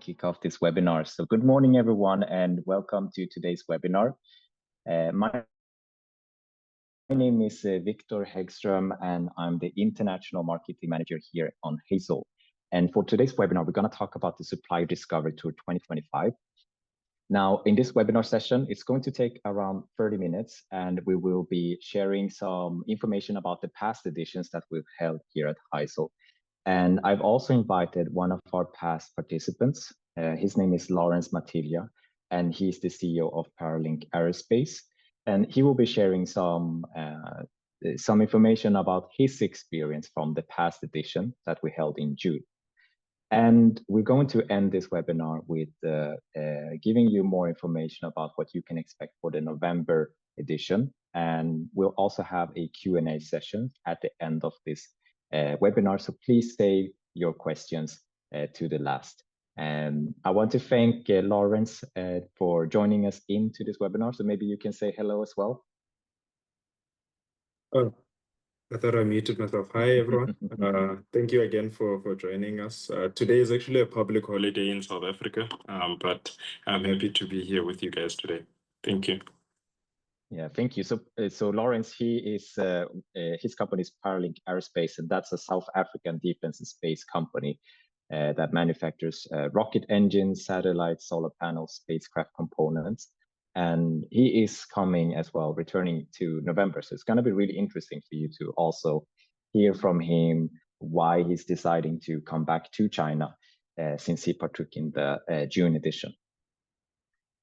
kick off this webinar. So good morning, everyone, and welcome to today's webinar. My name is Victor Häggström, and I'm the International Marketing Manager here on Haizol. And for today's webinar, we're going to talk about the Supplier Discovery Tour 2025. Now, in this webinar session, it's going to take around 30 minutes, and we will be sharing some information about the past editions that we've held here at Haizol. And I've also invited one of our past participants. His name is Lawrence Matiglia, and he's the CEO of Powerlink Aerospace. And he will be sharing some information about his experience from the past edition that we held in June. And we're going to end this webinar with giving you more information about what you can expect for the November edition. And we'll also have a Q&A session at the end of this webinar. So please save your questions to the last. And I want to thank Lawrence for joining us into this webinar. So maybe you can say hello as well. Oh, I thought I muted myself. Hi, everyone. Thank you again for joining us. Today is actually a public holiday in South Africa, but I'm happy to be here with you guys today. Thank you. Yeah, thank you. So Lawrence, his company is Powerlink Aerospace, and that's a South African defense and space company that manufactures rocket engines, satellites, solar panels, spacecraft components. And he is coming as well, returning to November. So it's going to be really interesting for you to also hear from him why he's deciding to come back to China since he partook in the June edition.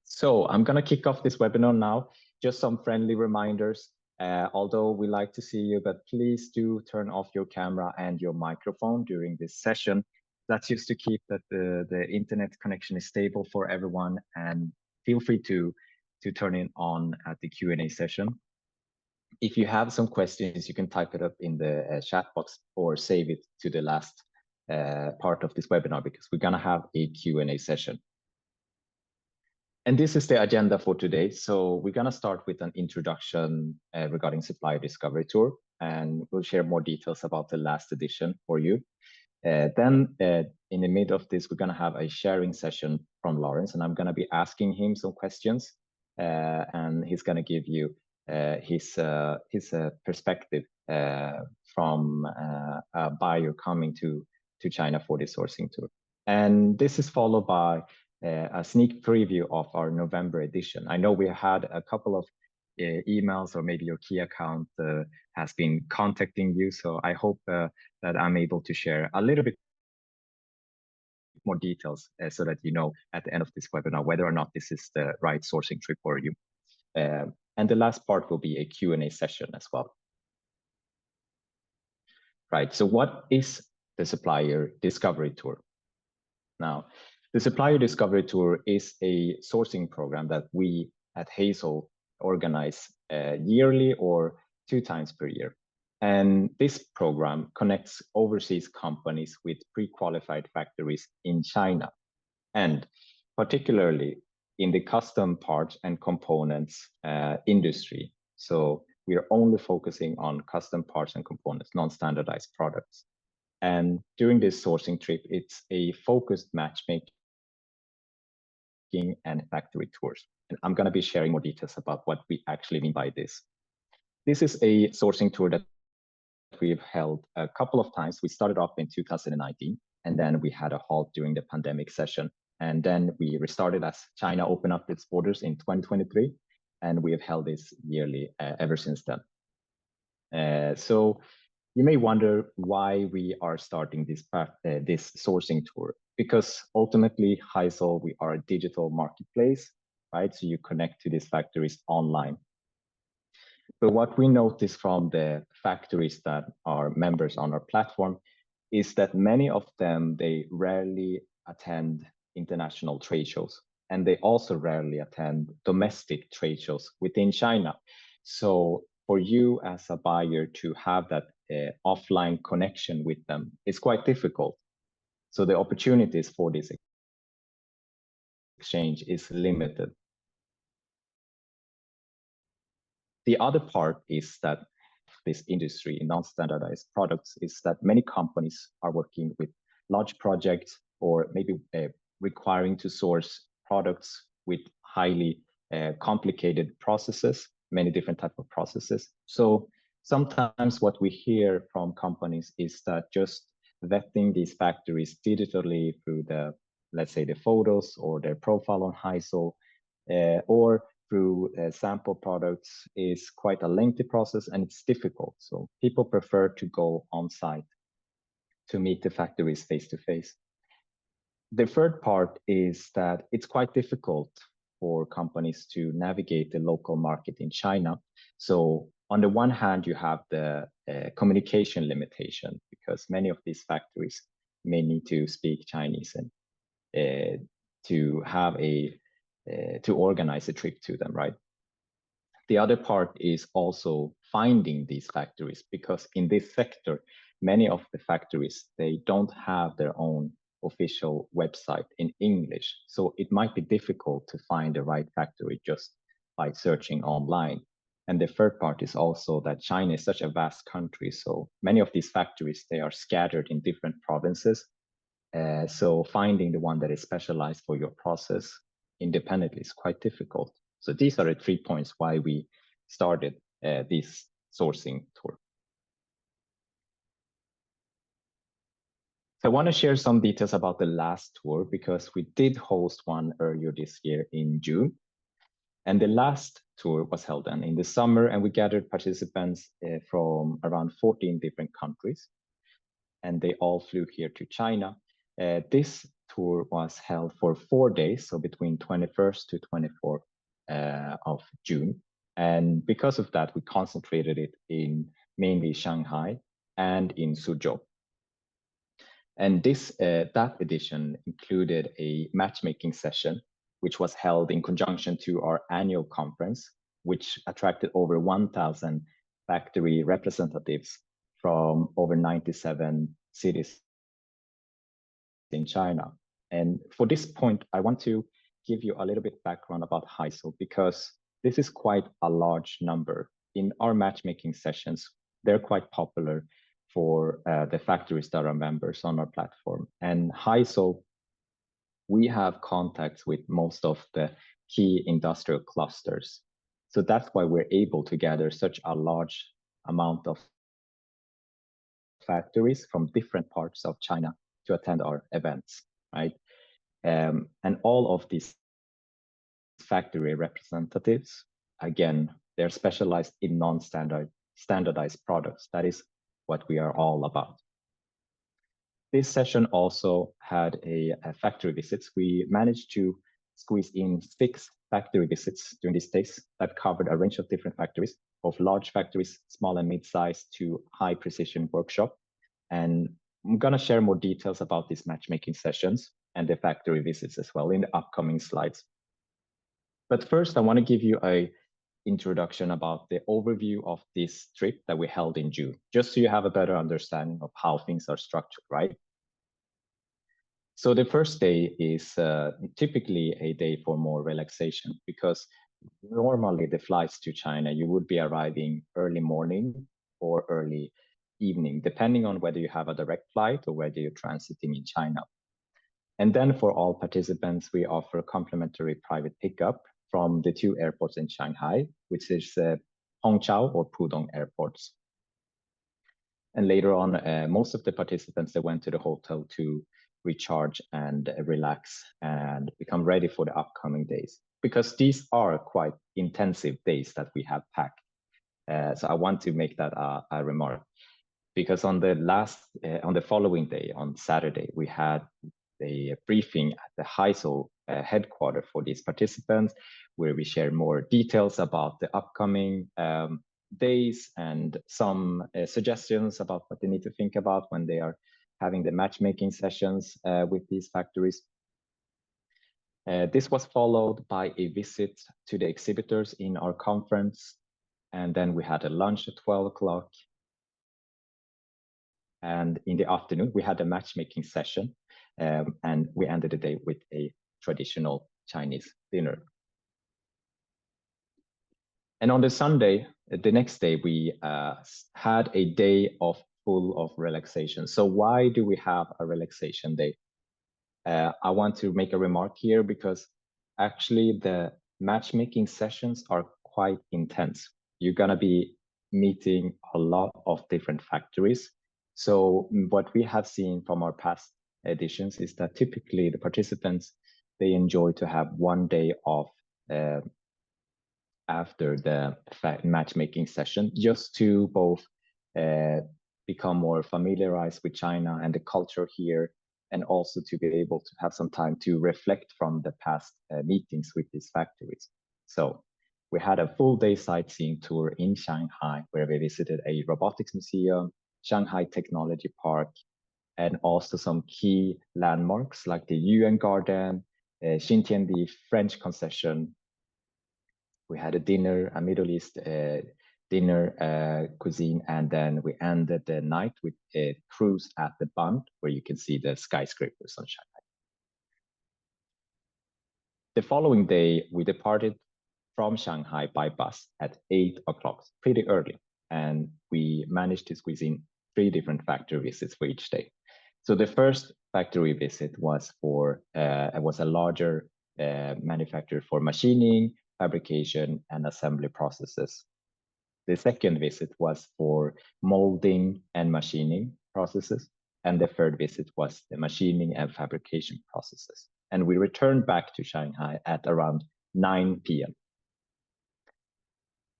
So I'm going to kick off this webinar now. Just some friendly reminders. Although we like to see you, but please do turn off your camera and your microphone during this session. That's just to keep that the internet connection is stable for everyone, and feel free to turn it on at the Q&A session. If you have some questions, you can type it up in the chat box or save it to the last part of this webinar, because we're going to have a Q&A session. And this is the agenda for today. So we're going to start with an introduction regarding Supplier Discovery Tour, and we'll share more details about the last edition for you. Then in the middle of this, we're going to have a sharing session from Lawrence, and I'm going to be asking him some questions, and he's going to give you his perspective from a buyer coming to China for the sourcing tour. And this is followed by a sneak preview of our November edition. I know we had a couple of emails, or maybe your key account has been contacting you. So I hope that I'm able to share a little bit more details so that you know at the end of this webinar whether or not this is the right sourcing trip for you. And the last part will be a Q&A session as well. Right, so what is the Supplier Discovery Tour? Now, the Supplier Discovery Tour is a sourcing program that we at Haizol organize yearly or 2 times per year. And this program connects overseas companies with pre-qualified factories in China, and particularly in the custom parts and components industry. So we are only focusing on custom parts and components, non-standardized products. And during this sourcing trip, it's a focused matchmaking and factory tours. And I'm going to be sharing more details about what we actually mean by this. This is a sourcing tour that we've held a couple of times. We started off in 2019, and then we had a halt during the pandemic session. And then we restarted as China opened up its borders in 2023, and we have held this yearly ever since then. So you may wonder why we are starting this sourcing tour, because ultimately Haizol, we are a digital marketplace, right? So you connect to these factories online. But what we notice from the factories that are members on our platform is that many of them, they rarely attend international trade shows, and they also rarely attend domestic trade shows within China. So for you as a buyer to have that offline connection with them is quite difficult. So the opportunities for this exchange is limited. The other part is that this industry in non-standardized products is that many companies are working with large projects or maybe requiring to source products with highly complicated processes, many different types of processes. So sometimes what we hear from companies is that just vetting these factories digitally through the, let's say, the photos or their profile on Haizol, or through sample products is quite a lengthy process and it's difficult. So people prefer to go on site to meet the factories face to face. The third part is that it's quite difficult for companies to navigate the local market in China. So on the one hand, you have the communication limitation because many of these factories may need to speak Chinese and to have to organize a trip to them, right? The other part is also finding these factories because in this sector, many of the factories, they don't have their own official website in English. So it might be difficult to find the right factory just by searching online. And the third part is also that China is such a vast country. So many of these factories, they are scattered in different provinces. So finding the one that is specialized for your process independently is quite difficult. So these are the 3 points why we started this sourcing tour. So I want to share some details about the last tour because we did host one earlier this year in June. And the last tour was held then in the summer, and we gathered participants from around 14 different countries. And they all flew here to China. This tour was held for 4 days, so between 21st to 24th of June. And because of that, we concentrated it in mainly Shanghai and in Suzhou. And that edition included a matchmaking session, which was held in conjunction to our annual conference, which attracted over 1,000 factory representatives from over 97 cities in China. And for this point, I want to give you a little bit background about Haizol because this is quite a large number. In our matchmaking sessions, they're quite popular for the factories that are members on our platform. And Haizol, we have contacts with most of the key industrial clusters. So that's why we're able to gather such a large amount of factories from different parts of China to attend our events, right? And all of these factory representatives, again, they're specialized in standardized products. That is what we are all about. This session also had a factory visits. We managed to squeeze in 6 factory visits during these days that covered a range of different factories, both large factories, small and mid-sized, to high precision workshop. And I'm going to share more details about these matchmaking sessions and the factory visits as well in the upcoming slides. But first, I want to give you an introduction about the overview of this trip that we held in June, just so you have a better understanding of how things are structured, right? So the first day is typically a day for more relaxation because normally the flights to China, you would be arriving early morning or early evening, depending on whether you have a direct flight or whether you're transiting in China. And then for all participants, we offer complimentary private pickup from the 2 airports in Shanghai, which is Hongqiao or Pudong airports. And later on, most of the participants, they went to the hotel to recharge and relax and become ready for the upcoming days, because these are quite intensive days that we have packed. So I want to make that a remark, because on the following day, on Saturday, we had a briefing at the Haizol headquarters for these participants, where we share more details about the upcoming days and some suggestions about what they need to think about when they are having the matchmaking sessions with these factories. This was followed by a visit to the exhibitors in our conference. And then we had a lunch at 12 o'clock. And in the afternoon, we had a matchmaking session. And we ended the day with a traditional Chinese dinner. And on the Sunday, the next day, we had a day full of relaxation. So why do we have a relaxation day? I want to make a remark here because actually the matchmaking sessions are quite intense. You're going to be meeting a lot of different factories. So what we have seen from our past editions is that typically the participants, they enjoy to have one day off after the matchmaking session, just to both become more familiarized with China and the culture here, and also to be able to have some time to reflect from the past meetings with these factories. So we had a full day sightseeing tour in Shanghai, where we visited a robotics museum, Shanghai Technology Park, and also some key landmarks like the Yuan Garden, Xintiandi French concession. We had a dinner, a Middle East dinner cuisine, and then we ended the night with a cruise at the Bund, where you can see the skyscrapers on Shanghai. The following day, we departed from Shanghai by bus at 8 o'clock, pretty early, and we managed to squeeze in 3 different factory visits for each day. So the first factory visit was for it was a larger manufacturer for machining, fabrication, and assembly processes. The second visit was for molding and machining processes. And the third visit was the machining and fabrication processes. And we returned back to Shanghai at around 9 p.m.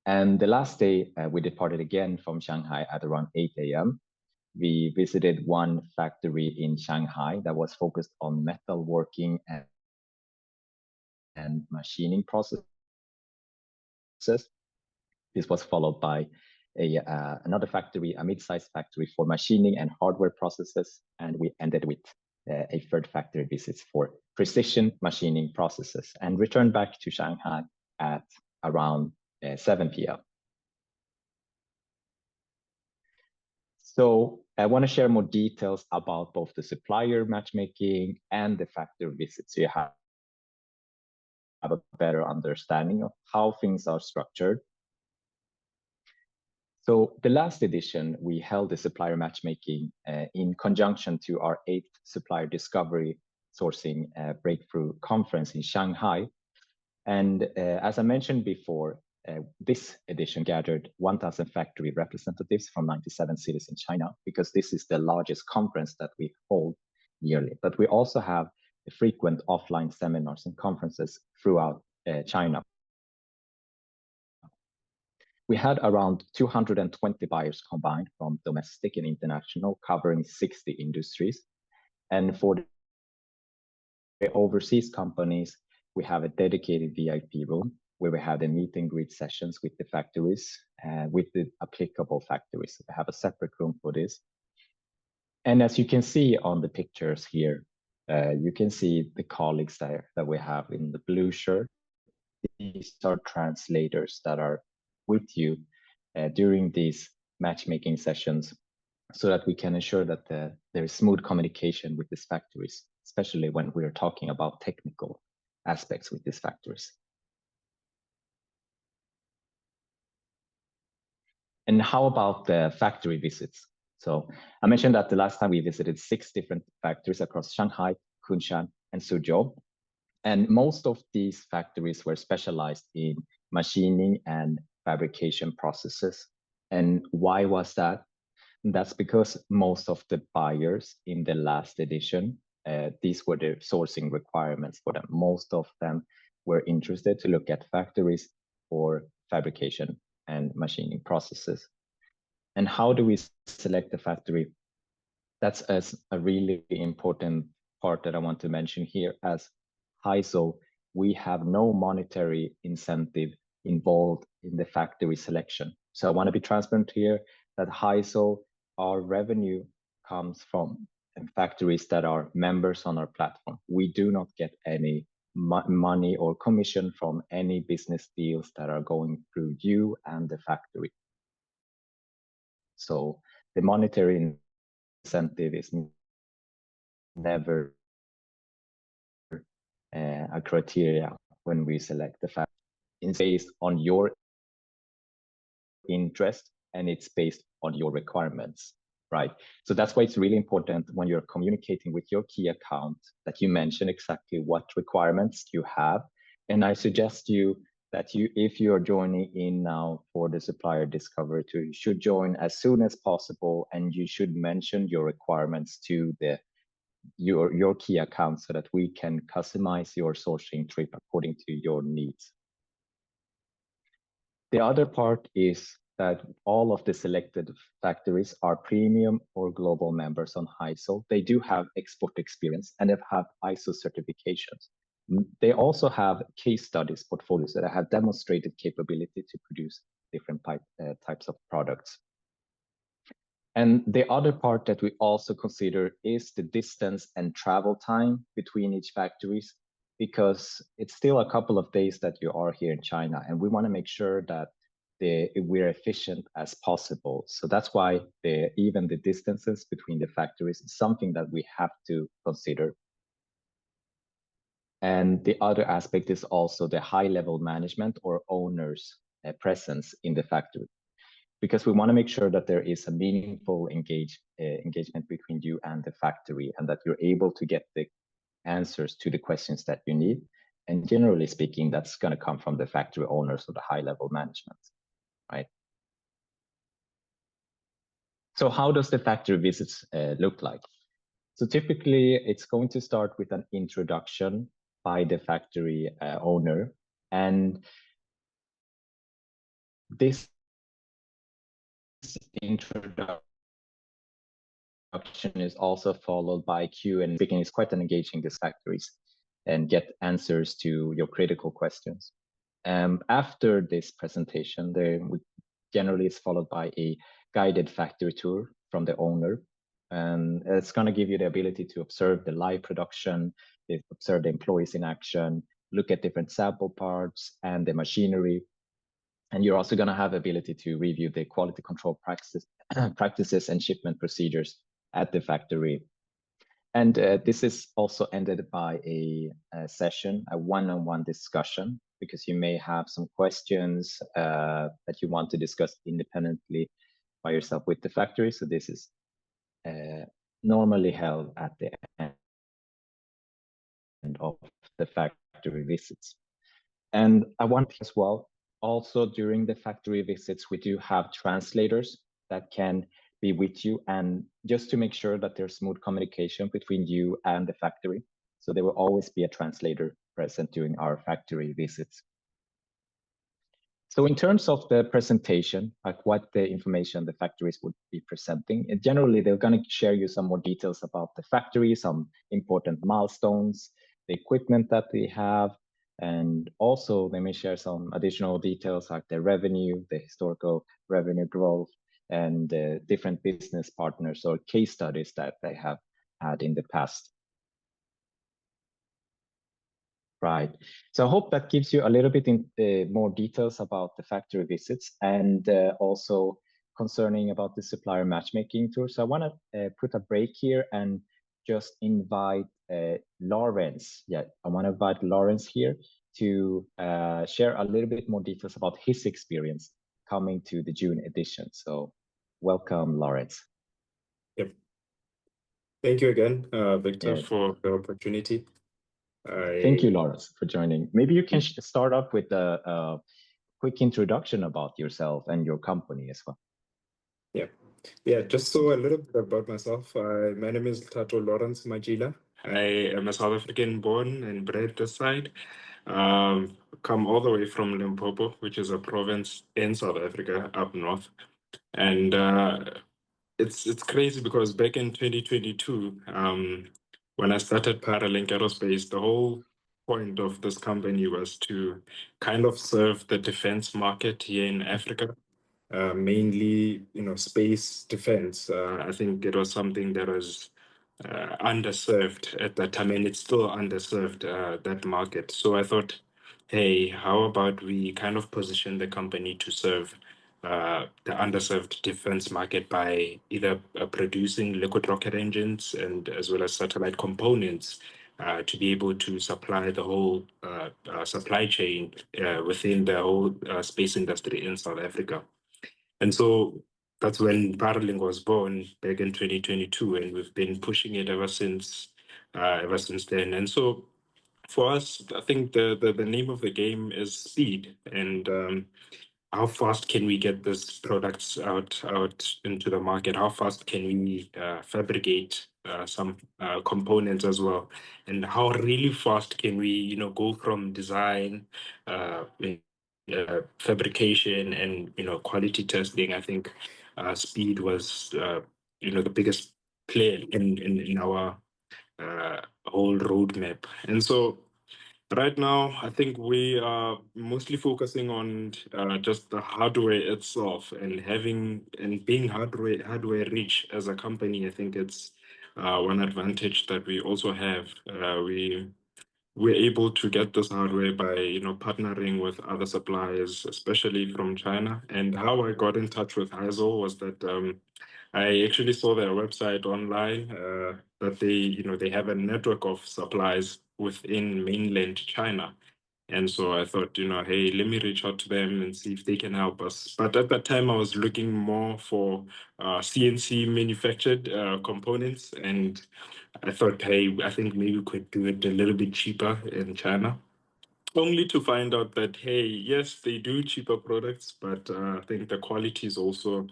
And the last day, we departed again from Shanghai at around 8 a.m. We visited one factory in Shanghai that was focused on metalworking and machining processes. This was followed by another factory, a mid-sized factory for machining and hardware processes. And we ended with a third factory visit for precision machining processes, and returned back to Shanghai at around 7 p.m. So I want to share more details about both the supplier matchmaking and the factory visits, so you have a better understanding of how things are structured. So the last edition, we held the supplier matchmaking in conjunction to our 8th Supplier Discovery Sourcing Breakthrough Conference in Shanghai. And as I mentioned before, this edition gathered 1,000 factory representatives from 97 cities in China, because this is the largest conference that we hold yearly. But we also have frequent offline seminars and conferences throughout China. We had around 220 buyers combined from domestic and international, covering 60 industries. And for the overseas companies, we have a dedicated VIP room where we have the meet and greet sessions with the factories, with the applicable factories. We have a separate room for this. And as you can see on the pictures here, you can see the colleagues there that we have in the blue shirt. These are translators that are with you during these matchmaking sessions, so that we can ensure that there is smooth communication with these factories, especially when we're talking about technical aspects with these factories. And how about the factory visits? So I mentioned that the last time we visited 6 different factories across Shanghai, Kunshan, and Suzhou. And most of these factories were specialized in machining and fabrication processes. And why was that? That's because most of the buyers in the last edition, these were the sourcing requirements for them. Most of them were interested to look at factories for fabrication and machining processes. And how do we select the factory? That's a really important part that I want to mention here. As Haizol, we have no monetary incentive involved in the factory selection. So I want to be transparent here that Haizol, our revenue comes from factories that are members on our platform. We do not get any money or commission from any business deals that are going through you and the factory. So the monetary incentive is never a criteria when we select the factory. It's based on your interest and it's based on your requirements. right? So that's why it's really important when you're communicating with your key account that you mention exactly what requirements you have. And I suggest you that if you're joining in now for the Supplier Discovery Tour, you should join as soon as possible, and you should mention your requirements to your key account so that we can customize your sourcing trip according to your needs. The other part is that all of the selected factories are premium or global members on Haizol. They do have export experience and they have ISO certifications. They also have case studies portfolios that have demonstrated capability to produce different types of products. And the other part that we also consider is the distance and travel time between each factories, because it's still a couple of days that you are here in China, and we want to make sure that we're efficient as possible. So that's why even the distances between the factories is something that we have to consider. And the other aspect is also the high-level management or owners' presence in the factory, because we want to make sure that there is a meaningful engagement between you and the factory, and that you're able to get the answers to the questions that you need. And generally speaking, that's going to come from the factory owners or the high-level management, right? So how does the factory visits look like? So typically, it's going to start with an introduction by the factory owner, and this introduction is also followed by Q&A. Speaking is quite an engaging these factories and get answers to your critical questions. After this presentation, generally is followed by a guided factory tour from the owner. And it's going to give you the ability to observe the live production, observe the employees in action, look at different sample parts and the machinery. And you're also going to have ability to review the quality control practices and shipment procedures at the factory. And this is also ended by a session, a one-on-one discussion, because you may have some questions that you want to discuss independently by yourself with the factory. So this is normally held at the end of the factory visits. And I want as well, also during the factory visits, we do have translators that can be with you, and just to make sure that there's smooth communication between you and the factory. So there will always be a translator present during our factory visits. So in terms of the presentation, like what the information the factories would be presenting, generally they're going to share you some more details about the factory, some important milestones, the equipment that they have, and also they may share some additional details like the revenue, the historical revenue growth, and different business partners or case studies that they have had in the past. Right. So I hope that gives you a little bit more details about the factory visits, and also concerning about the supplier matchmaking tour. So I want to put a break here and just invite Lawrence. Yeah, I want to invite Lawrence here to share a little bit more details about his experience coming to the June edition. So welcome, Lawrence. Yep. Thank you again, Victor, for the opportunity. Thank you, Lawrence, for joining. Maybe you can start off with a quick introduction about yourself and your company as well. Yeah, just so a little bit about myself. My name is Tato Lawrence Majila. I am a South African born and bred this side. Come all the way from Limpopo, which is a province in South Africa up north. And it's crazy because back in 2022, when I started Powerlink Aerospace, the whole point of this company was to kind of serve the defense market here in Africa. Mainly, space defense. I think it was something that was underserved at that time, and it's still underserved, that market. So I thought, hey, how about we kind of position the company to serve the underserved defense market by either producing liquid rocket engines and as well as satellite components to be able to supply the whole supply chain within the whole space industry in South Africa. And so that's when Powerlink was born back in 2022, and we've been pushing it ever since then. And so for us, I think the name of the game is speed, and how fast can we get these products out into the market? How fast can we fabricate some components as well? And how really fast can we, go from design, fabrication, and quality testing? I think speed was the biggest player in our whole roadmap, and so. Right now, I think we are mostly focusing on just the hardware itself and being hardware rich as a company. I think it's one advantage that we also have. We're able to get this hardware by partnering with other suppliers, especially from China. And how I got in touch with Haizol was that I actually saw their website online that they have a network of suppliers within mainland China. And so I thought, hey, let me reach out to them and see if they can help us. But at that time, I was looking more for CNC manufactured components. And I thought, hey, I think maybe we could do it a little bit cheaper in China. Only to find out that, hey, yes, they do cheaper products, but I think the quality is also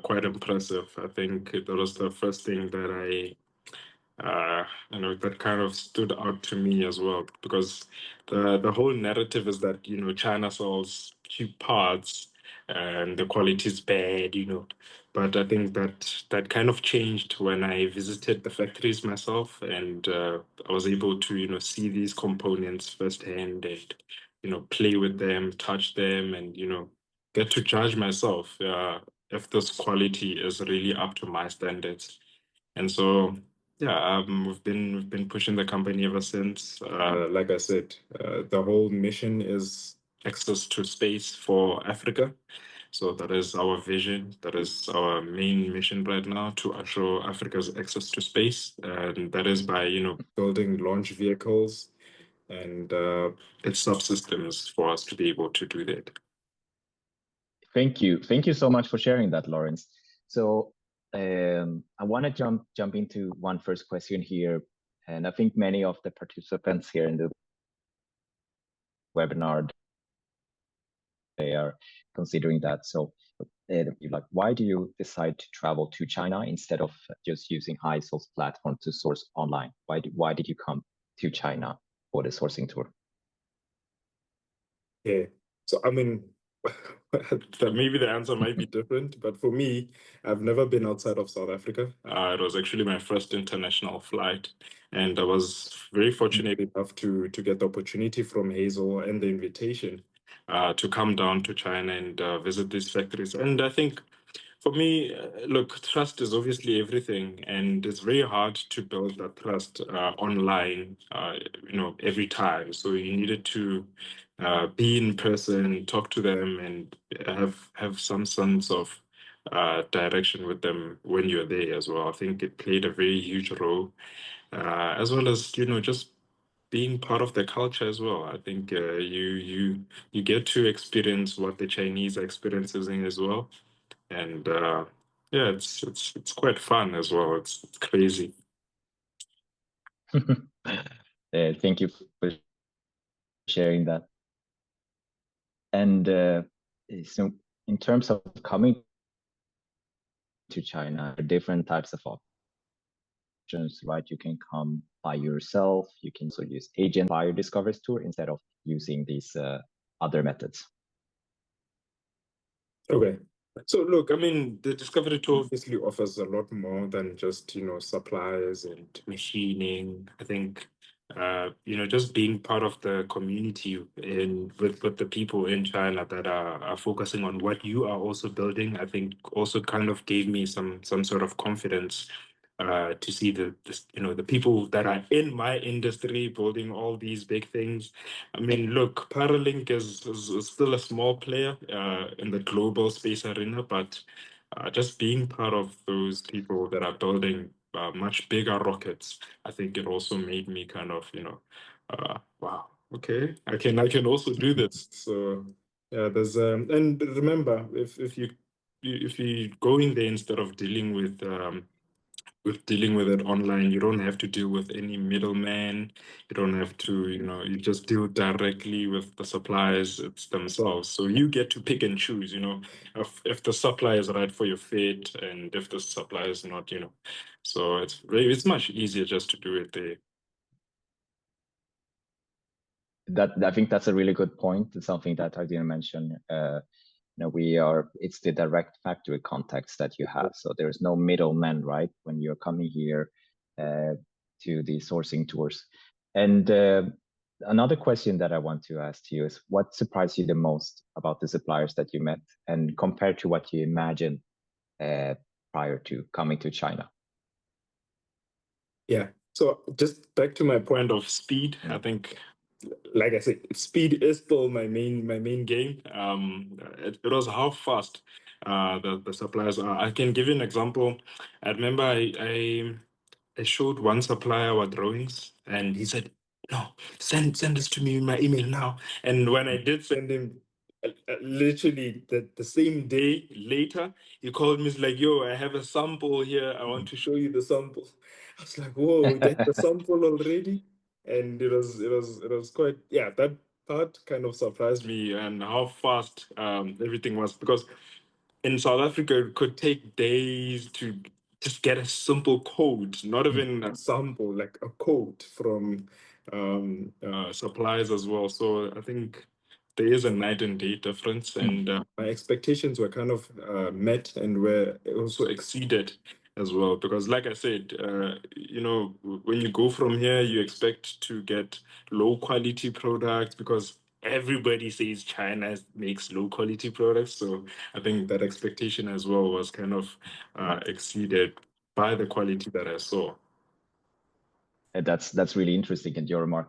quite impressive. I think that was the first thing that that kind of stood out to me as well, because the whole narrative is that China sells cheap parts and the quality is bad, but I think that kind of changed when I visited the factories myself, and I was able to see these components firsthand, and play with them, touch them, and get to judge myself if this quality is really up to my standards. And so, yeah, we've been pushing the company ever since. Like I said, the whole mission is access to space for Africa. So that is our vision. That is our main mission right now, to assure Africa's access to space, and that is by building launch vehicles and its subsystems for us to be able to do that. Thank you so much for sharing that, Lawrence. So I want to jump into one first question here, and I think many of the participants here in the webinar, they are considering that. So like, why do you decide to travel to China instead of just using Haizol's platform to source online? Why did you come to China for the sourcing tour? Yeah. So I mean, maybe the answer might be different, but for me, I've never been outside of South Africa. It was actually my first international flight, and I was very fortunate enough to get the opportunity from Haizol and the invitation to come down to China and visit these factories. And I think for me, look, trust is obviously everything, and it's very hard to build that trust online, every time. So you needed to be in person, talk to them, and have some sense of direction with them when you're there as well. I think it played a very huge role, as well as just being part of the culture as well. I think you get to experience what the Chinese are experiencing as well, and yeah, it's quite fun as well. It's crazy. Thank you for sharing that. And so in terms of coming to China, different types of options, right? You can come by yourself. You can also use agent Supplier Discovery Tour instead of using these other methods. Okay. So look, I mean, the Discovery Tour obviously offers a lot more than just, supplies and machining. I think, just being part of the community and with the people in China that are focusing on what you are also building, I think also kind of gave me some sort of confidence to see the people that are in my industry building all these big things. I mean, look, Powerlink is still a small player in the global space arena, but just being part of those people that are building much bigger rockets, I think it also made me kind of, wow, okay, I can also do this. So yeah, there's and remember, if you if you go in there instead of dealing with dealing with it online, you don't have to deal with any middleman. You don't have to, you just deal directly with the suppliers it's themselves. So you get to pick and choose, if the supplier is right for your fit and if the supplier is not, So it's much easier just to do it there. I think that's a really good point. It's something that I didn't mention. It's the direct factory contacts that you have. So there's no middleman, right? When you're coming here to the sourcing tours. And another question that I want to ask you is, what surprised you the most about the suppliers that you met, and compared to what you imagined prior to coming to China? Yeah. So just back to my point of speed, I think, like I said, speed is still my main game. It was how fast the suppliers are. I can give you an example. I remember I showed one supplier our drawings, and he said, "No, send this to me in my email now." And when I did send him, literally the same day later, he called me. He's like, "Yo, I have a sample here. I want to show you the sample." I was like, "Whoa, there's a sample already?" And it was quite, yeah. That part kind of surprised me, and how fast everything was, because in South Africa, it could take days to just get a simple code, not even a sample, like a code from suppliers as well. So I think there is a night and day difference, and my expectations were kind of met and were also exceeded as well. Because, like I said, when you go from here, you expect to get low quality products because everybody says China makes low quality products. So I think that expectation as well was kind of exceeded by the quality that I saw. That's really interesting. And your remark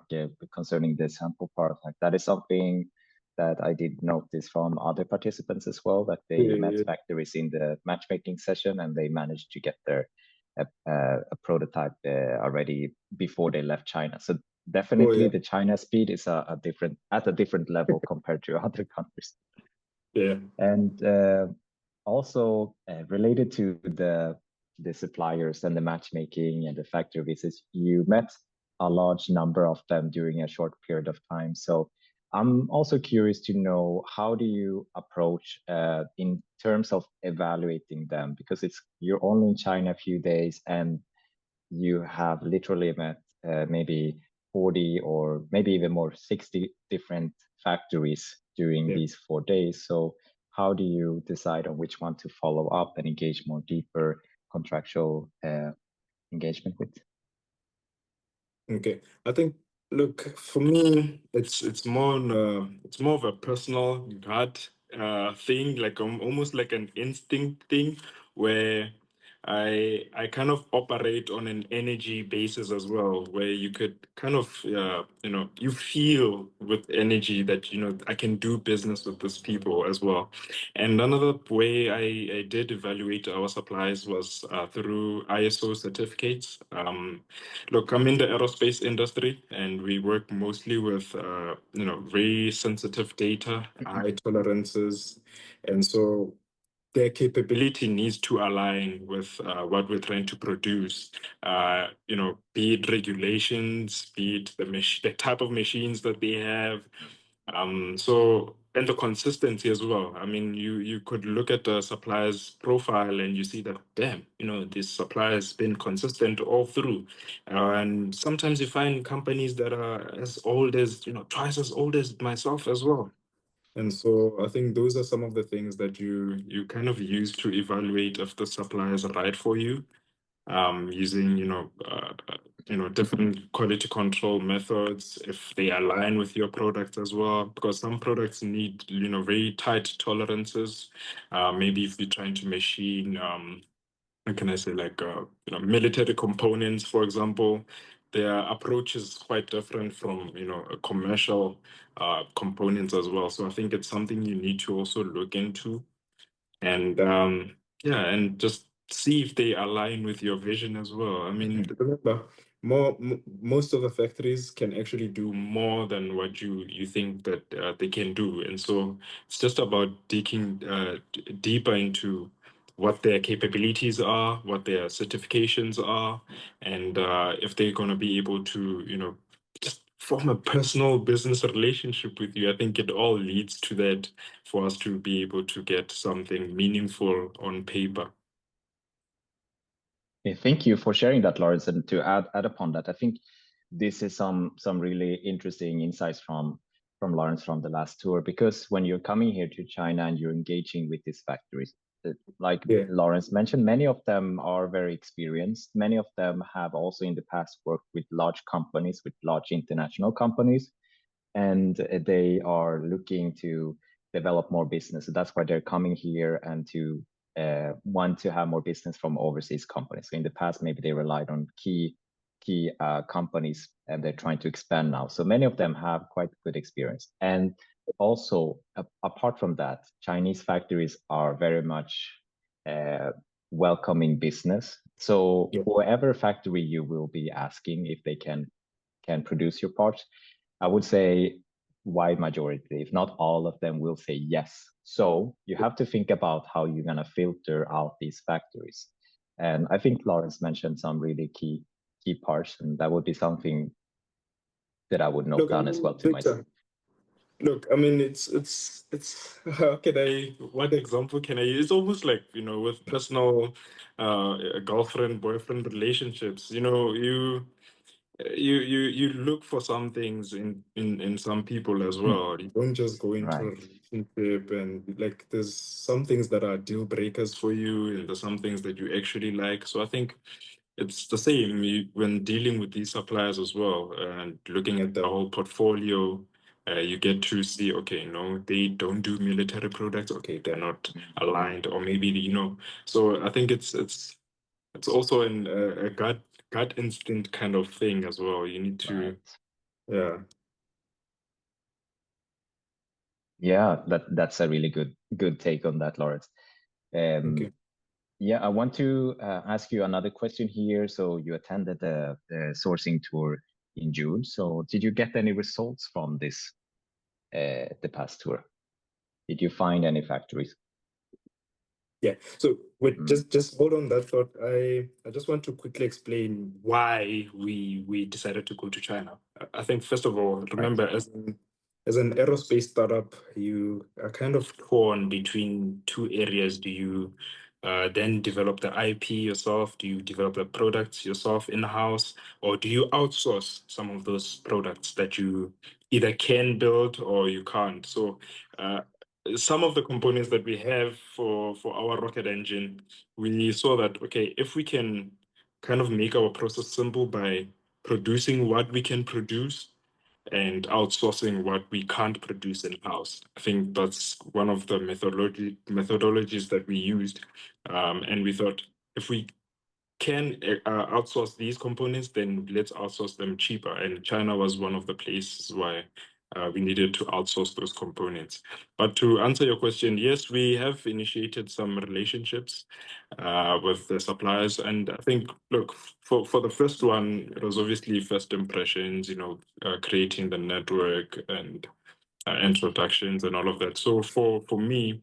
concerning the sample part, like that is something that I did notice from other participants as well, that they met Yeah. factories in the matchmaking session and they managed to get their a prototype already before they left China. So definitely Yeah. the China speed is at a different level compared to other countries. Yeah. And also related to the suppliers and the matchmaking and the factory visits, you met a large number of them during a short period of time. So I'm also curious to know, how do you approach in terms of evaluating them, because you're only in China a few days and you have literally met maybe 40 or maybe even more, 60 different factories during Yeah. these 4 days. So how do you decide on which one to follow up and engage more deeper contractual engagement with? Okay. I think, look, for me, it's more it's more of a personal gut thing, like almost like an instinct thing, where I kind of operate on an energy basis as well, where you could kind of you feel with energy that I can do business with these people as well. And another way I did evaluate our supplies was through ISO certificates. Look, I'm in the aerospace industry, and we work mostly with very sensitive data, high tolerances, and so their capability needs to align with what we're trying to produce. Be it regulations, be it the type of machines that they have, and the consistency as well. I mean, you could look at the supplier's profile and you see that, damn, this supplier has been consistent all through. And sometimes you find companies that are as old as, twice as old as myself as well. And so I think those are some of the things that you kind of use to evaluate if the supplier is right for you, using different quality control methods, if they align with your product as well, because some products need very tight tolerances. Maybe if you're trying to machine how can I say, like military components, for example, their approach is quite different from a commercial components as well. So I think it's something you need to also look into. And yeah, and just see if they align with your vision as well. I mean, Mhm. remember, most of the factories can actually do more than what you think that they can do, and so it's just about digging deeper into what their capabilities are, what their certifications are, and if they're going to be able to, just form a personal business relationship with you. I think it all leads to that for us to be able to get something meaningful on paper. Thank you for sharing that, Lawrence. And to add upon that, I think this is some really interesting insights from Lawrence from the last tour. Because when you're coming here to China and you're engaging with these factories, like Yeah. Lawrence mentioned, many of them are very experienced. Many of them have also in the past worked with large companies, with large international companies, and they are looking to develop more business. So that's why they're coming here and to want to have more business from overseas companies. So in the past, maybe they relied on key companies, and they're trying to expand now. So many of them have quite good experience. And also, apart from that, Chinese factories are very much welcoming business. So Yeah. whatever factory you will be asking if they can produce your parts, I would say wide majority, if not all of them, will say yes. So you have to think about how you're going to filter out these factories. And I think Lawrence mentioned some really key parts, and that would be something that I would note Look, I down as well mean, to myself. Victor, look, I mean, it's how can what example can I use? It's almost like, with personal girlfriend, boyfriend relationships, you look for some things in some people as Hmm. well. You don't just go into a Right. relationship and like there's some things that are deal breakers for you, and there's some things that you actually like. So I think it's the same when dealing with these suppliers as well, and looking at the whole portfolio. You get to see, okay, no, they don't do military products. Okay, they're not Mhm. aligned, or maybe So I think it's also a gut instinct kind of thing as well. You need to, Right. yeah. Yeah, that's a really good take on that, Lawrence. Um, Okay. yeah, I want to ask you another question here. So you attended the sourcing tour in June. So did you get any results from this the past tour? Did you find any factories? Yeah. So wait, Mm, just hold on that thought. I just want to quickly explain why we decided to go to China. I think first of all, right. remember as an aerospace startup, you are kind of torn between two areas. Do you then develop the IP yourself? Do you develop the products yourself in-house? Or do you outsource some of those products that you either can build or you can't? So uh, some of the components that we have for our rocket engine, we saw that, okay, if we can kind of make our process simple by producing what we can produce and outsourcing what we can't produce in-house. I think that's one of the methodologies that we used. And we thought if we can outsource these components, then let's outsource them cheaper. And China was one of the places why we needed to outsource those components. But to answer your question, yes, we have initiated some relationships with the suppliers. And I think, look, for the first one, it was obviously first impressions, creating the network and introductions and all of that. So for me,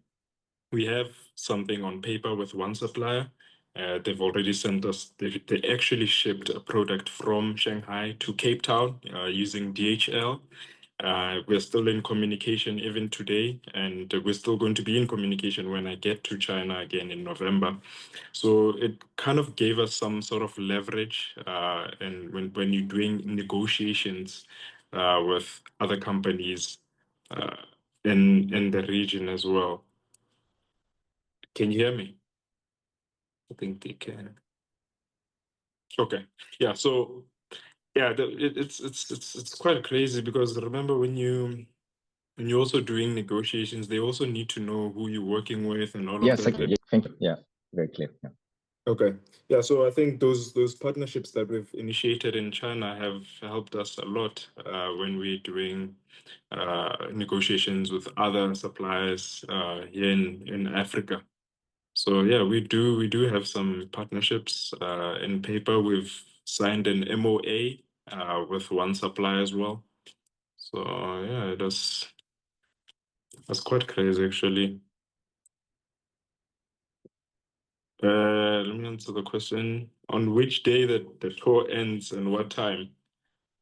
we have something on paper with one supplier. They've already sent us, they actually shipped a product from Shanghai to Cape Town using DHL. We're still in communication even today, and we're still going to be in communication when I get to China again in November. So it kind of gave us some sort of leverage, and when you're doing negotiations with other companies uh, in the region as well. Can you hear me? I think they can. Okay. Yeah. So yeah, it's quite crazy because remember when you're also doing negotiations, they also need to know who you're working with and all of Yes, that. exactly. Yeah, thank you. Yeah, very clear. Yeah. Okay. Yeah. So I think those partnerships that we've initiated in China have helped us a lot when we're doing negotiations with other suppliers here in Africa. So yeah, we do have some partnerships. In paper, we've signed an MOA with one supplier as well. So yeah, that's quite crazy actually. Let me answer the question. On which day that the tour ends and what time?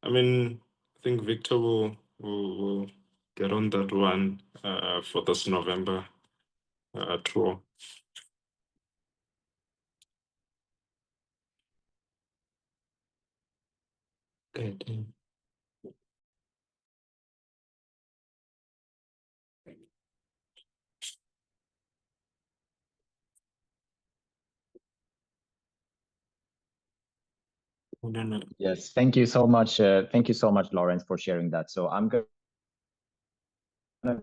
I mean, I think Victor will get on that one for this November tour. Okay. No. Yes, thank you so much. Thank you so much, Lawrence, for sharing that. So I'm going to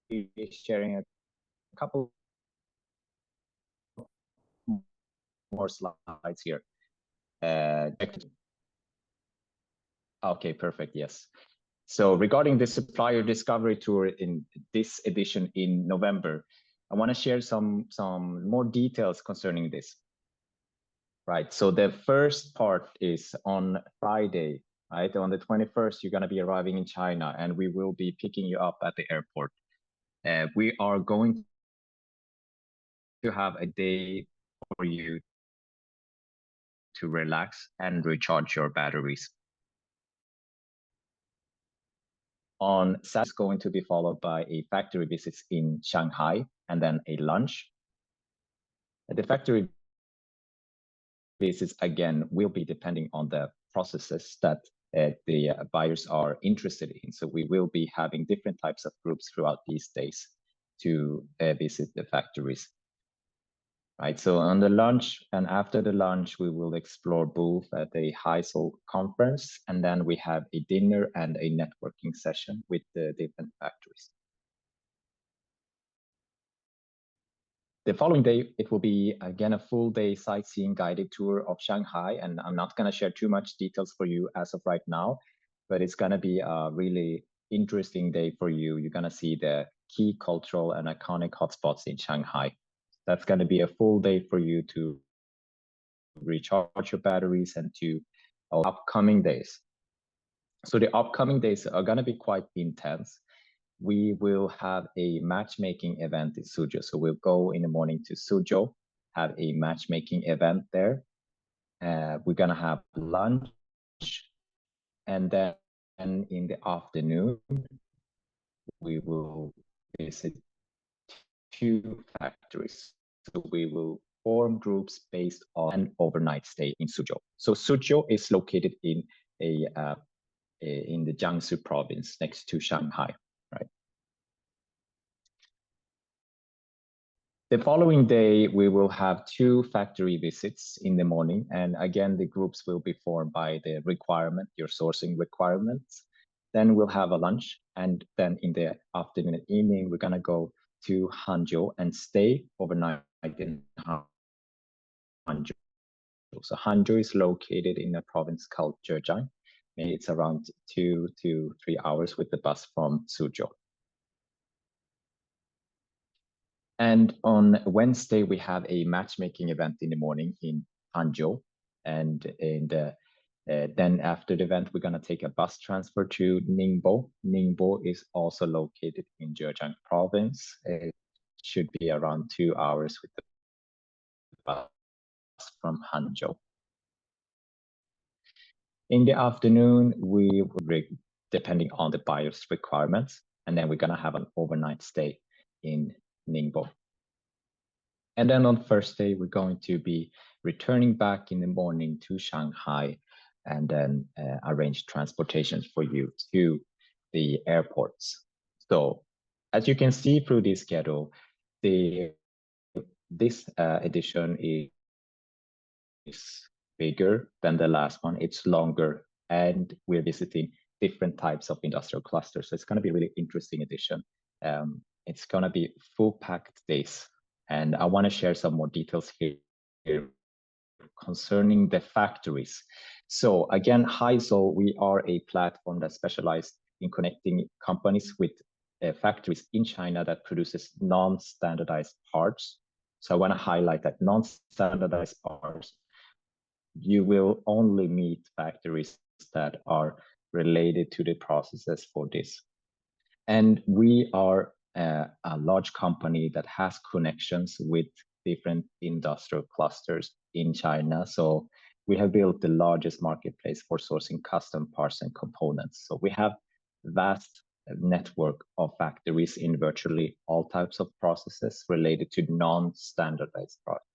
be sharing a couple more slides here. Okay, perfect. Yes. So regarding the Supplier Discovery Tour in this edition in November, I want to share some more details concerning this. Right. So the first part is on Friday, right? On the 21st, you're going to be arriving in China, and we will be picking you up at the airport. We are going to have a day for you to relax and recharge your batteries. On Saturday, it's going to be followed by a factory visit in Shanghai and then a lunch. The factory visits, again, will be depending on the processes that the buyers are interested in. So we will be having different types of groups throughout these days to visit the factories. Right, so on the lunch and after the lunch, we will explore booth at the Haizol conference, and then we have a dinner and a networking session with the different factories. The following day, it will be, again, a full day sightseeing guided tour of Shanghai, and I'm not going to share too much details for you as of right now, but it's going to be a really interesting day for you. You're going to see the key cultural and iconic hotspots in Shanghai. That's going to be a full day for you to recharge your batteries and to upcoming days. So the upcoming days are going to be quite intense. We will have a matchmaking event in Suzhou. So we'll go in the morning to Suzhou, have a matchmaking event there. We're going to have lunch. And then in the afternoon, we will visit 2 factories. So we will form groups based on an overnight stay in Suzhou. So Suzhou is located in the Jiangsu province next to Shanghai, right? The following day, we will have 2 factory visits in the morning. And again, the groups will be formed by the requirement, your sourcing requirements. Then we'll have a lunch. And then in the afternoon and evening, we're going to go to Hangzhou and stay overnight in Hangzhou. So Hangzhou is located in a province called Zhejiang. It's around 2 to 3 hours with the bus from Suzhou. And on Wednesday, we have a matchmaking event in the morning in Hangzhou. And then after the event, we're going to take a bus transfer to Ningbo. Ningbo is also located in Zhejiang province. It should be around 2 hours with the bus from Hangzhou. In the afternoon, we will, depending on the buyer's requirements, and then we're going to have an overnight stay in Ningbo. And then on Thursday, we're going to be returning back in the morning to Shanghai and then arrange transportation for you to the airports. So as you can see through this schedule, this edition is bigger than the last one. It's longer, and we're visiting different types of industrial clusters. So it's going to be a really interesting edition. It's going to be full-packed days. And I want to share some more details here concerning the factories. So again, Haizol, we are a platform that specializes in connecting companies with factories in China that produces non-standardized parts. So I want to highlight that non-standardized parts, you will only meet factories that are related to the processes for this. And we are a large company that has connections with different industrial clusters in China. So we have built the largest marketplace for sourcing custom parts and components. So we have vast network of factories in virtually all types of processes related to non-standardized products.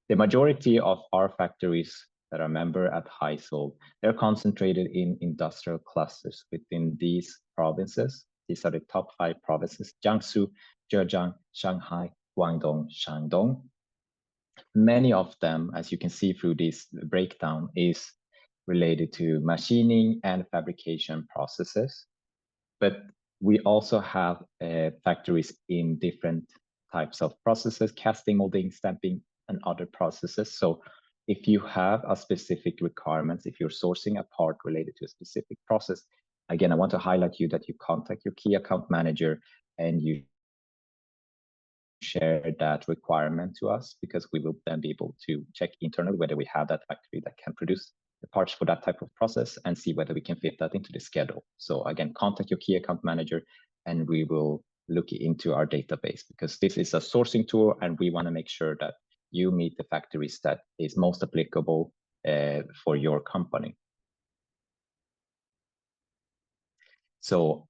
The majority of our factories that are member at Haizol, they're concentrated in industrial clusters within these provinces. These are the top 5 provinces: Jiangsu, Zhejiang, Shanghai, Guangdong, Shandong. Many of them, as you can see through this breakdown, is related to machining and fabrication processes. But we also have factories in different types of processes: casting, molding, stamping, and other processes. So if you have a specific requirements, if you're sourcing a part related to a specific process, again, I want to highlight you that you contact your key account manager and you share that requirement to us, because we will then be able to check internally whether we have that factory that can produce the parts for that type of process and see whether we can fit that into the schedule. So again, contact your key account manager and we will look into our database, because this is a sourcing tool and we want to make sure that you meet the factories that is most applicable for your company. So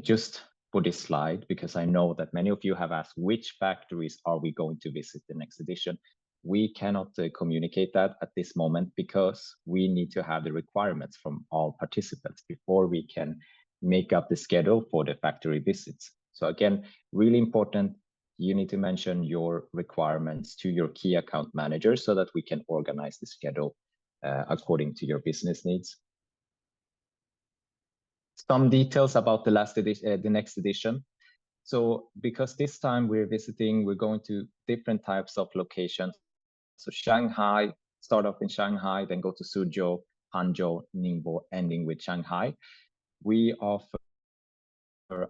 just for this slide, because I know that many of you have asked which factories are we going to visit the next edition. We cannot communicate that at this moment because we need to have the requirements from all participants before we can make up the schedule for the factory visits. So again, really important, you need to mention your requirements to your key account manager so that we can organize the schedule according to your business needs. Some details about the last edition, the next edition. So because this time we're going to different types of locations. So Shanghai, start off in Shanghai, then go to Suzhou, Hangzhou, Ningbo, ending with Shanghai. We offer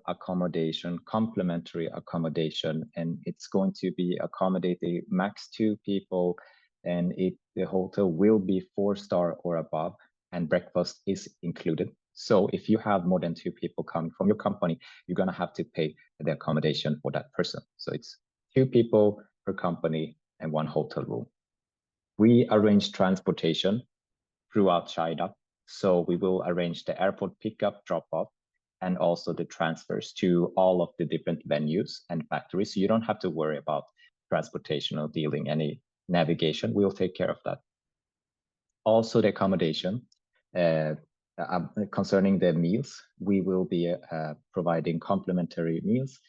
accommodation, complimentary accommodation, and it's going to be accommodating max 2 people, and the hotel will be 4-star or above, and breakfast is included. So if you have more than 2 people coming from your company, you're going to have to pay the accommodation for that person. So it's 2 people per company and 1 hotel room. We arrange transportation throughout China. So we will arrange the airport pickup, drop-off, and also the transfers to all of the different venues and factories. So you don't have to worry about transportation or dealing any navigation. We'll take care of that. Also the accommodation. Concerning the meals, we will be providing complimentary meals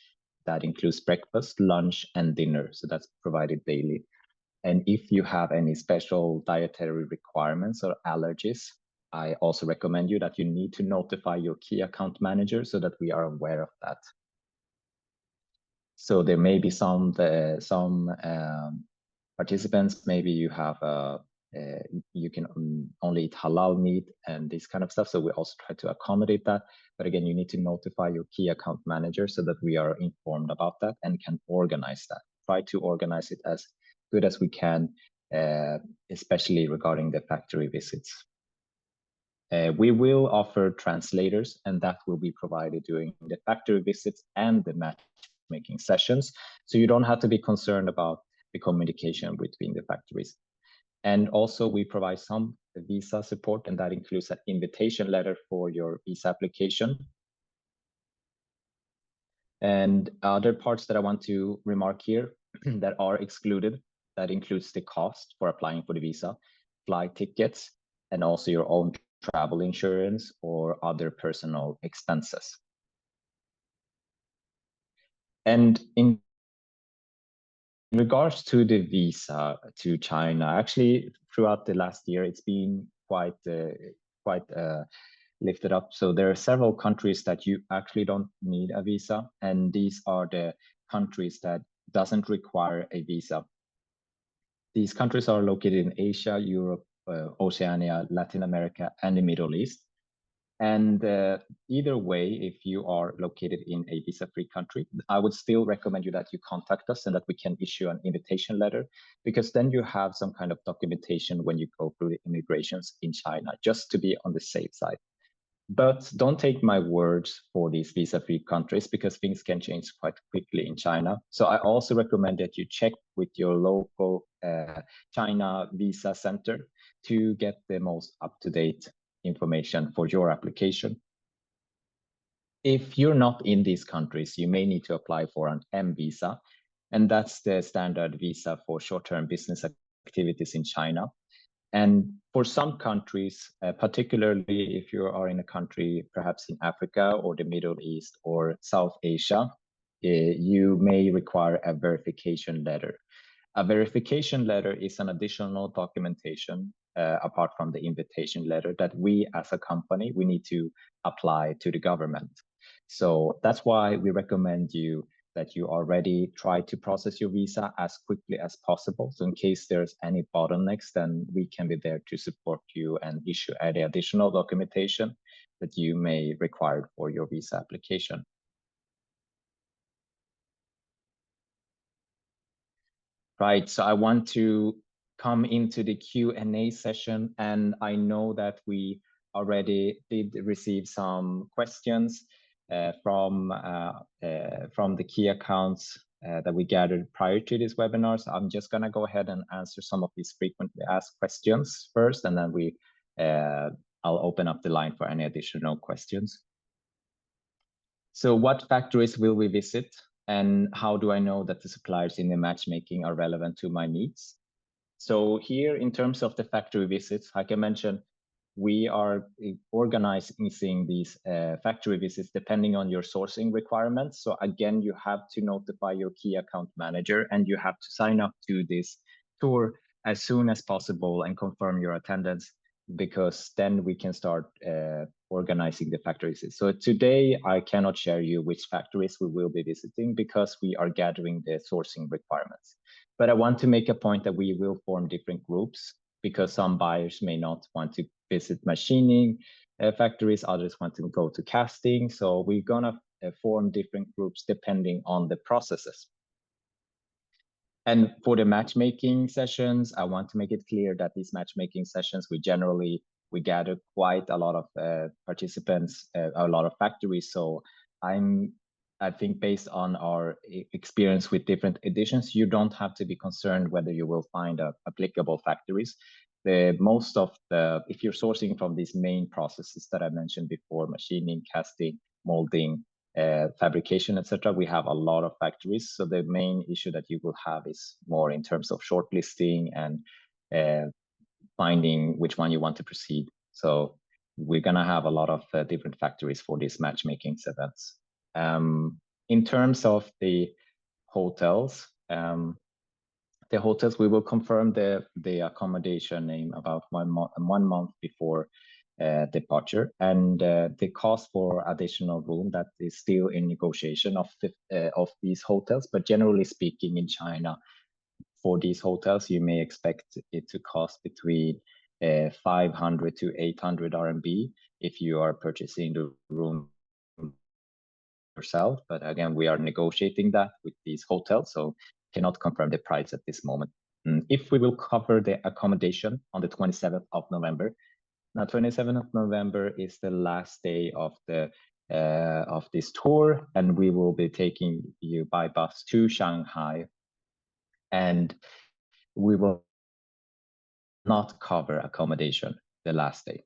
that includes breakfast, lunch, and dinner. So that's provided daily. And if you have any special dietary requirements or allergies, I also recommend you that you need to notify your key account manager so that we are aware of that. So there may be some participants, maybe you have you can only eat halal meat and this kind of stuff. So we also try to accommodate that. But again, you need to notify your key account manager so that we are informed about that and can organize that. Try to organize it as good as we can, especially regarding the factory visits. We will offer translators, and that will be provided during the factory visits and the matchmaking sessions. So you don't have to be concerned about the communication between the factories. And also we provide some visa support, and that includes an invitation letter for your visa application. And other parts that I want to remark here that are excluded, that includes the cost for applying for the visa, flight tickets, and also your own travel insurance or other personal expenses. And in regards to the visa to China, actually throughout the last year, it's been quite lifted up. So there are several countries that you actually don't need a visa, and these are the countries that doesn't require a visa. These countries are located in Asia, Europe, Oceania, Latin America, and the Middle East. And either way, if you are located in a visa-free country, I would still recommend you that you contact us and that we can issue an invitation letter, because then you have some kind of documentation when you go through the immigrations in China, just to be on the safe side. But don't take my words for these visa-free countries, because things can change quite quickly in China. So I also recommend that you check with your local China visa center to get the most up-to-date information for your application. If you're not in these countries, you may need to apply for an M visa, and that's the standard visa for short-term business activities in China. And for some countries, particularly if you are in a country perhaps in Africa or the Middle East or South Asia, you may require a verification letter. A verification letter is an additional documentation apart from the invitation letter that we as a company, we need to apply to the government. So that's why we recommend you that you already try to process your visa as quickly as possible. So in case there's any bottlenecks, then we can be there to support you and issue any additional documentation that you may require for your visa application. Right, so I want to come into the Q&A session, and I know that we already did receive some questions from the key accounts that we gathered prior to this webinar. So I'm just gonna go ahead and answer some of these frequently asked questions first, and then I'll open up the line for any additional questions. So what factories will we visit? And how do I know that the suppliers in the matchmaking are relevant to my needs? So here, in terms of the factory visits, like I mentioned, we are organizing these factory visits depending on your sourcing requirements. So again, you have to notify your key account manager, and you have to sign up to this tour as soon as possible and confirm your attendance, because then we can start organizing the factories. So today I cannot share you which factories we will be visiting because we are gathering the sourcing requirements. But I want to make a point that we will form different groups, because some buyers may not want to visit machining factories, others want to go to casting. So we're gonna form different groups depending on the processes. And for the matchmaking sessions, I want to make it clear that these matchmaking sessions, we gather quite a lot of participants, a lot of factories. So I think based on our experience with different editions, you don't have to be concerned whether you will find applicable factories. If you're sourcing from these main processes that I mentioned before, machining, casting, molding, fabrication, etc., we have a lot of factories. So the main issue that you will have is more in terms of shortlisting and finding which one you want to proceed. So we're gonna have a lot of different factories for these matchmaking events. In terms of the hotels, we will confirm the accommodation name about 1 month before departure, and the cost for additional room, that is still in negotiation of these hotels. But generally speaking, in China, for these hotels, you may expect it to cost between 500 to 800 RMB if you are purchasing the room yourself. But again, we are negotiating that with these hotels, so cannot confirm the price at this moment. If we will cover the accommodation on the 27th of November. Now, 27th of November is the last day of this tour, and we will be taking you by bus to Shanghai, and we will not cover accommodation the last day.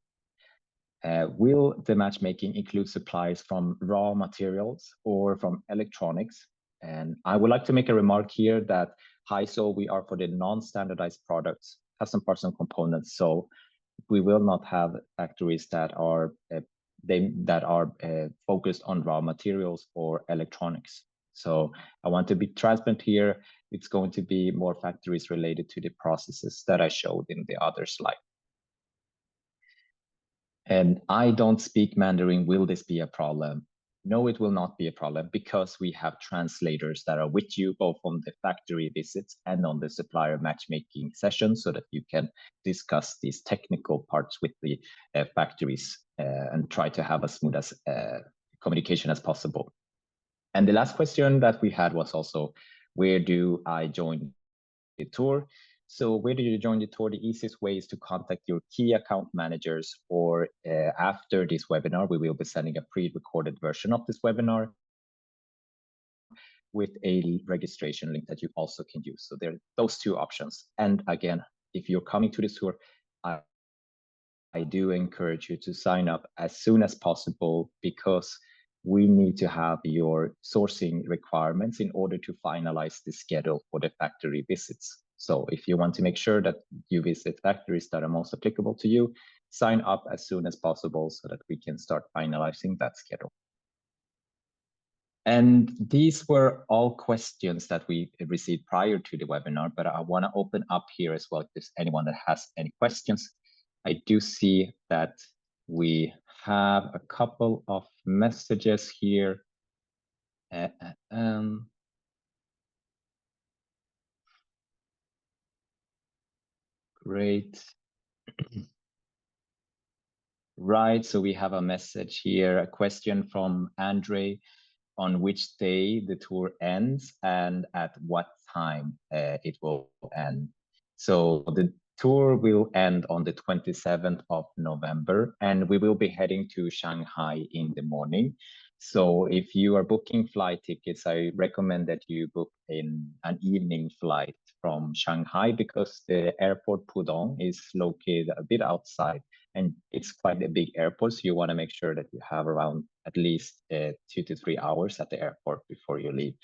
Will the matchmaking include supplies from raw materials or from electronics? And I would like to make a remark here that Haizol, we are for the non-standardized products, custom parts and components. So we will not have factories that are focused on raw materials or electronics. So I want to be transparent here. It's going to be more factories related to the processes that I showed in the other slide. And I don't speak Mandarin. Will this be a problem? No, it will not be a problem, because we have translators that are with you both on the factory visits and on the supplier matchmaking sessions, so that you can discuss these technical parts with the factories and try to have as smooth as communication as possible. And the last question that we had was also, where do I join the tour? So where do you join the tour? The easiest way is to contact your key account managers, or after this webinar, we will be sending a pre-recorded version of this webinar with a registration link that you also can use. So there are those two options. And again, if you're coming to this tour, I do encourage you to sign up as soon as possible, because we need to have your sourcing requirements in order to finalize the schedule for the factory visits. So if you want to make sure that you visit factories that are most applicable to you, sign up as soon as possible so that we can start finalizing that schedule. And these were all questions that we received prior to the webinar, but I want to open up here as well if there's anyone that has any questions. I do see that we have a couple of messages here. Great. Right, so we have a message here, a question from Andre on which day the tour ends and at what time it will end. So the tour will end on the 27th of November, and we will be heading to Shanghai in the morning. So if you are booking flight tickets, I recommend that you book an evening flight from Shanghai, because the airport Pudong is located a bit outside, and it's quite a big airport. So you want to make sure that you have around at least 2 to 3 hours at the airport before you leave.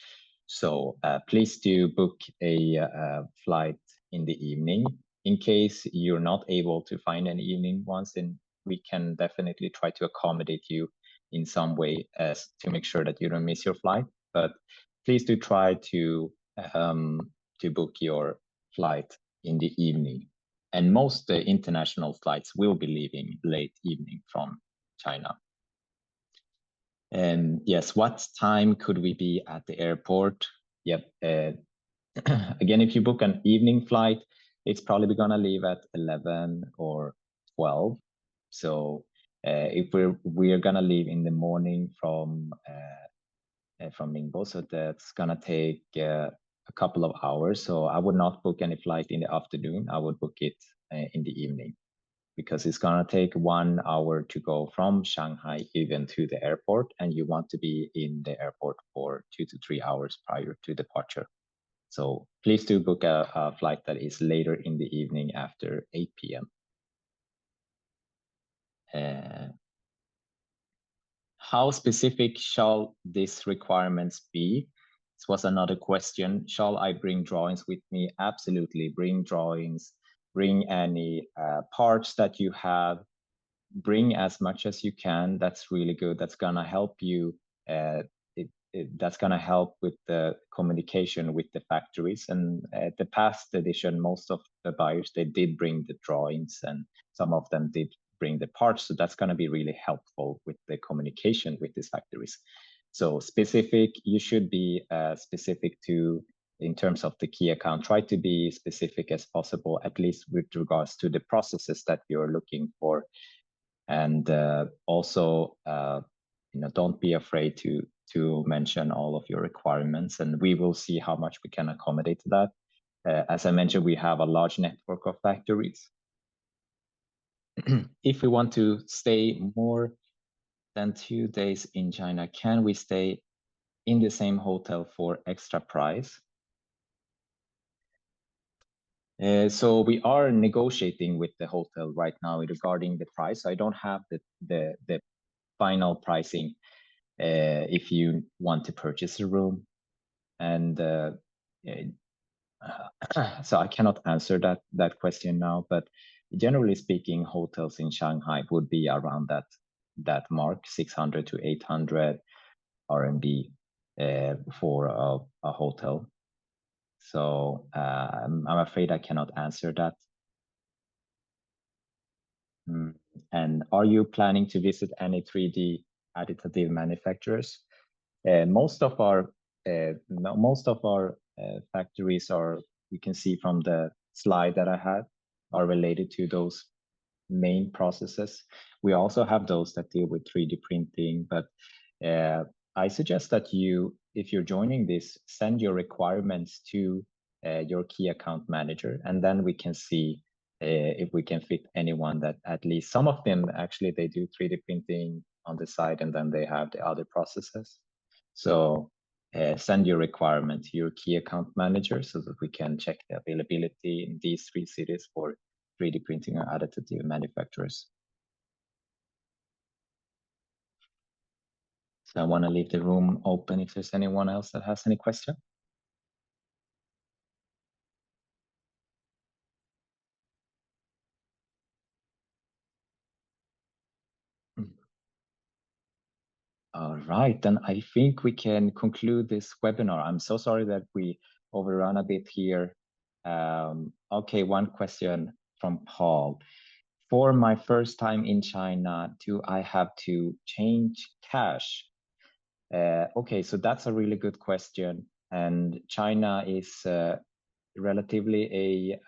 So please do book a flight in the evening. In case you're not able to find any evening ones, then we can definitely try to accommodate you in some way as to make sure that you don't miss your flight. But please do try to book your flight in the evening. And most international flights will be leaving late evening from China. And yes, what time could we be at the airport? Yep. Again, if you book an evening flight, it's probably going to leave at 11 or 12. So if we're going to leave in the morning from Ningbo, so that's going to take a couple of hours. So I would not book any flight in the afternoon. I would book it in the evening, because it's going to take 1 hour to go from Shanghai even to the airport, and you want to be in the airport for 2 to 3 hours prior to departure. So please do book a flight that is later in the evening after 8 p.m. How specific shall these requirements be? This was another question. Shall I bring drawings with me? Absolutely, bring drawings, bring any parts that you have, bring as much as you can. That's really good. That's gonna help you. That's gonna help with the communication with the factories. And the past edition, most of the buyers, they did bring the drawings, and some of them did bring the parts. So that's gonna be really helpful with the communication with these factories. So specific, you should be specific to, in terms of the key account, try to be specific as possible, at least with regards to the processes that you're looking for. And also, don't be afraid to mention all of your requirements, and we will see how much we can accommodate to that. As I mentioned, we have a large network of factories. If we want to stay more than 2 days in China, can we stay in the same hotel for extra price? So we are negotiating with the hotel right now regarding the price. I don't have the final pricing if you want to purchase a room, and so I cannot answer that question now. But generally speaking, hotels in Shanghai would be around that mark, 600 to 800 RMB for a hotel. So I'm afraid I cannot answer that. And are you planning to visit any 3D additive manufacturers? Most of our factories are, you can see from the slide that I had, are related to those main processes. We also have those that deal with 3D printing, but I suggest that you, if you're joining this, send your requirements to your key account manager, and then we can see if we can fit anyone that at least some of them actually they do 3D printing on the side, and then they have the other processes. So send your requirement to your key account manager so that we can check the availability in these 3 cities for 3D printing or additive manufacturers. So I want to leave the room open if there's anyone else that has any question. All right, then I think we can conclude this webinar. I'm so sorry that we overrun a bit here. Okay, one question from Paul. For my first time in China, do I have to change cash? Okay, so that's a really good question. And China is relatively a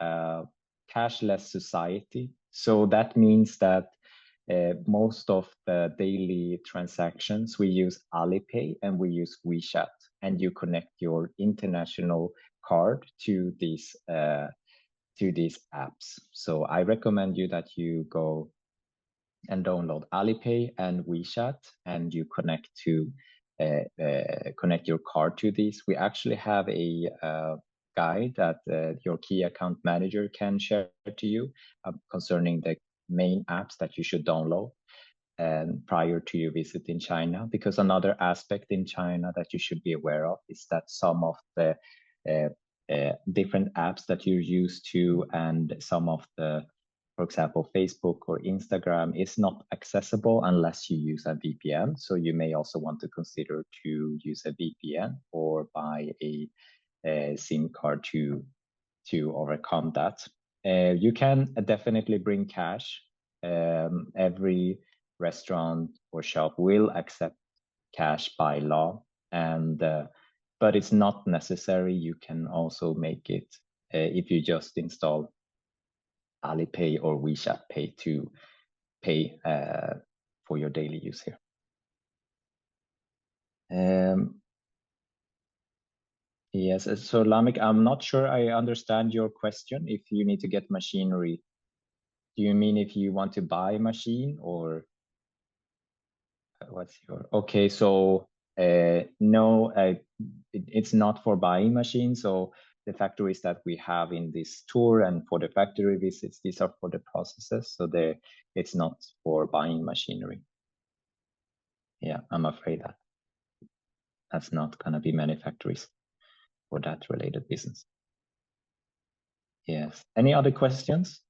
cashless society. So that means that most of the daily transactions, we use Alipay and we use WeChat, and you connect your international card to these apps. So I recommend you that you go and download Alipay and WeChat, and you connect your card to these. We actually have a guide that your key account manager can share to you concerning the main apps that you should download and prior to your visit in China. Because another aspect in China that you should be aware of is that some of the different apps that you're used to and some of the, for example, Facebook or Instagram is not accessible unless you use a VPN. So you may also want to consider to use a VPN or buy a SIM card to overcome that. You can definitely bring cash. Every restaurant or shop will accept cash by law, and but it's not necessary. You can also make it if you just install Alipay or WeChat Pay to pay for your daily use here. Yes, so Lamik, I'm not sure I understand your question. If you need to get machinery, do you mean if you want to buy a machine, or what's your, okay, so no, it's not for buying machines. So the factories that we have in this tour and for the factory visits, these are for the processes. So it's not for buying machinery. Yeah, I'm afraid that that's not going to be many factories for that related business. Yes. Any other questions?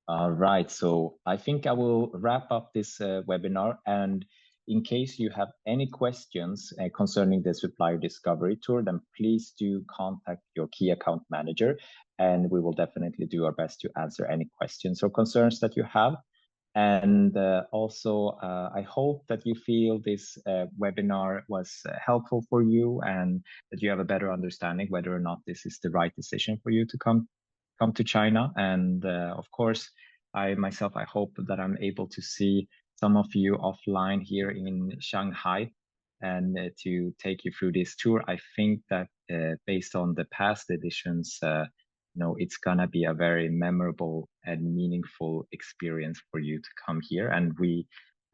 All right, so I think I will wrap up this webinar, and in case you have any questions concerning the Supplier Discovery Tour, then please do contact your key account manager, and we will definitely do our best to answer any questions or concerns that you have. And also, I hope that you feel this webinar was helpful for you and that you have a better understanding whether or not this is the right decision for you to come to China. And of course, I myself, I hope that I'm able to see some of you offline here in Shanghai and to take you through this tour. I think that based on the past editions, it's gonna be a very memorable and meaningful experience for you to come here. And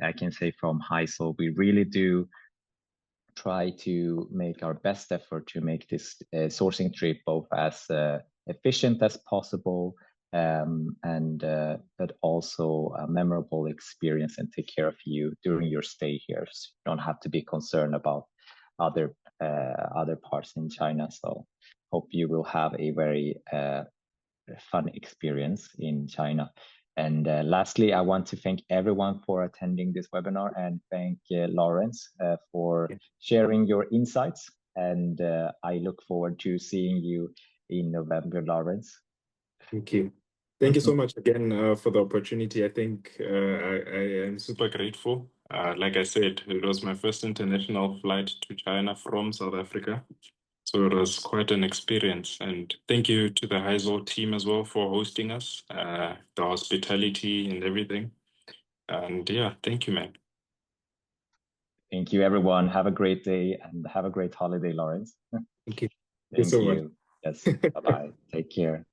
I can say from Haizol, we really do try to make our best effort to make this sourcing trip both as efficient as possible and but also a memorable experience and take care of you during your stay here. So you don't have to be concerned about other parts in China. So hope you will have a very fun experience in China. And lastly, I want to thank everyone for attending this webinar and thank Lawrence for sharing your insights. And I look forward to seeing you in November, Lawrence. Thank you. Thank you so much again for the opportunity. I think I am super grateful. Like I said, it was my first international flight to China from South Africa. So it was quite an experience. And thank you to the Haizol team as well for hosting us, the hospitality and everything. And yeah, thank you, man. Thank you, everyone. Have a great day and have a great holiday, Lawrence. Thank you. Thank So much. you. Yes. Bye-bye. Take care.